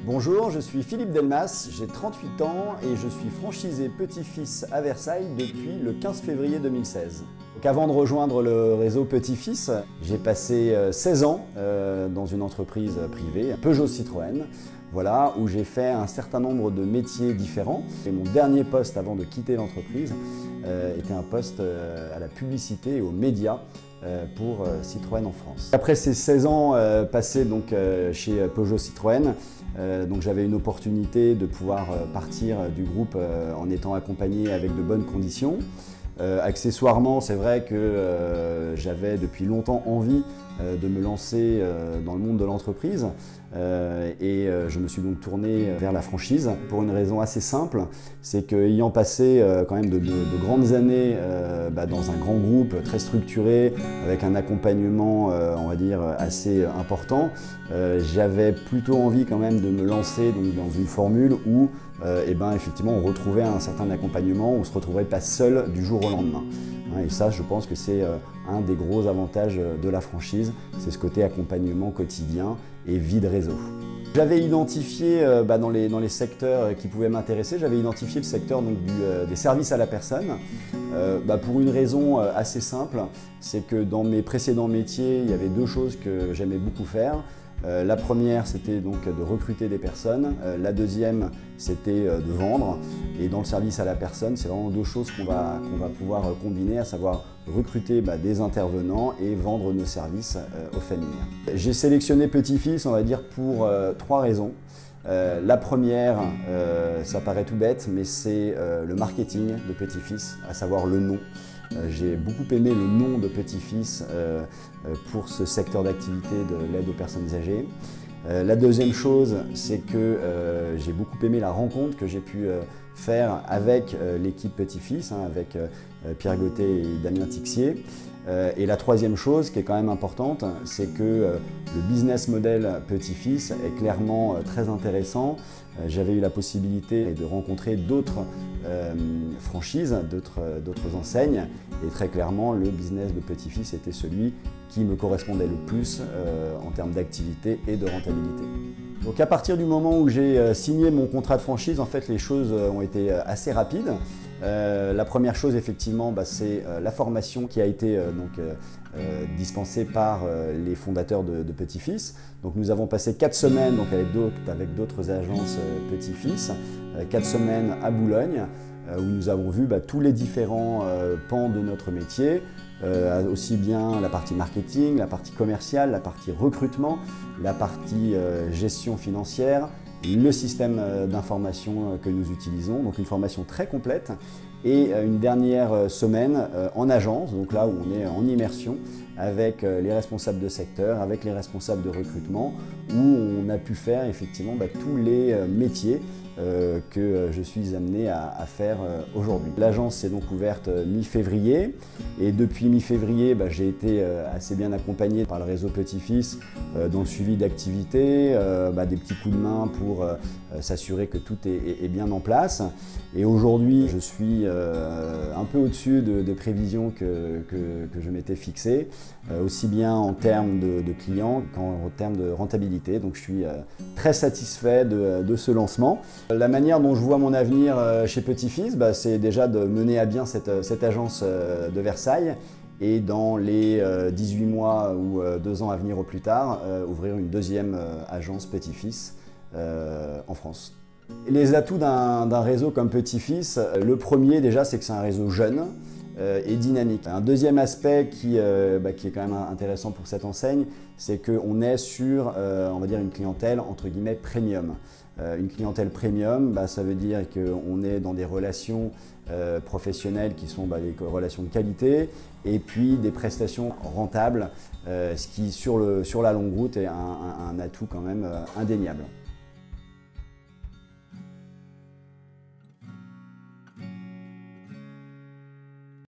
Bonjour, je suis Philippe Delmas, j'ai 38 ans et je suis franchisé Petit-Fils à Versailles depuis le 15 février 2016. Donc avant de rejoindre le réseau Petit-Fils, j'ai passé 16 ans dans une entreprise privée, Peugeot Citroën, voilà, où j'ai fait un certain nombre de métiers différents. Et mon dernier poste avant de quitter l'entreprise était un poste à la publicité et aux médias pour Citroën en France. Après ces 16 ans passés donc, chez Peugeot Citroën, donc j'avais une opportunité de pouvoir partir du groupe en étant accompagné avec de bonnes conditions. Accessoirement, c'est vrai que j'avais depuis longtemps envie de me lancer dans le monde de l'entreprise et je me suis donc tourné vers la franchise pour une raison assez simple, c'est qu'ayant passé quand même de grandes années dans un grand groupe très structuré avec un accompagnement on va dire assez important, j'avais plutôt envie quand même de me lancer donc, dans une formule où effectivement on retrouvait un certain accompagnement, on ne se retrouverait pas seul du jour au lendemain. Et ça, je pense que c'est un des gros avantages de la franchise, c'est ce côté accompagnement quotidien et vie de réseau. J'avais identifié dans les secteurs qui pouvaient m'intéresser, j'avais identifié le secteur donc, des services à la personne pour une raison assez simple, c'est que dans mes précédents métiers, il y avait deux choses que j'aimais beaucoup faire. La première, c'était donc de recruter des personnes. La deuxième, c'était de vendre. Et dans le service à la personne, c'est vraiment deux choses qu'on va pouvoir combiner, à savoir recruter des intervenants et vendre nos services aux familles. J'ai sélectionné Petit-Fils, on va dire, pour trois raisons. La première, ça paraît tout bête, mais c'est le marketing de Petit-Fils, à savoir le nom. J'ai beaucoup aimé le nom de Petit-Fils pour ce secteur d'activité de l'aide aux personnes âgées. La deuxième chose, c'est que j'ai beaucoup aimé la rencontre que j'ai pu faire avec l'équipe Petit-Fils, avec Pierre Gauthier et Damien Tixier. Et la troisième chose qui est quand même importante, c'est que le business model Petit-Fils est clairement très intéressant. J'avais eu la possibilité de rencontrer d'autres franchises, d'autres enseignes, et très clairement le business de Petit-Fils était celui qui me correspondait le plus en termes d'activité et de rentabilité. Donc à partir du moment où j'ai signé mon contrat de franchise, en fait les choses ont été assez rapides. La première chose effectivement, c'est la formation qui a été dispensée par les fondateurs de Petit-Fils. Donc nous avons passé 4 semaines donc, avec d'autres agences Petit-Fils, 4 semaines à Boulogne, où nous avons vu tous les différents pans de notre métier, aussi bien la partie marketing, la partie commerciale, la partie recrutement, la partie gestion financière, le système d'information que nous utilisons, donc une formation très complète, et une dernière semaine en agence, donc là où on est en immersion avec les responsables de secteur, avec les responsables de recrutement, où on a pu faire effectivement tous les métiers que je suis amené à faire aujourd'hui. L'agence s'est donc ouverte mi-février et depuis mi-février, j'ai été assez bien accompagné par le réseau Petit-Fils dans le suivi d'activités, des petits coups de main pour s'assurer que tout est bien en place. Et aujourd'hui, je suis un peu au-dessus de prévisions que je m'étais fixées, aussi bien en termes de clients qu'en termes de rentabilité. Donc je suis très satisfait de ce lancement. La manière dont je vois mon avenir chez Petit-Fils, c'est déjà de mener à bien cette agence de Versailles et dans les 18 mois ou 2 ans à venir au plus tard, ouvrir une deuxième agence Petit-Fils en France. Les atouts d'un réseau comme Petit-Fils, le premier déjà c'est que c'est un réseau jeune et dynamique. Un deuxième aspect qui est quand même intéressant pour cette enseigne, c'est qu'on est sur on va dire une clientèle entre guillemets premium. Une clientèle premium, ça veut dire qu'on est dans des relations professionnelles qui sont des relations de qualité et puis des prestations rentables, ce qui sur la longue route est un atout quand même indéniable.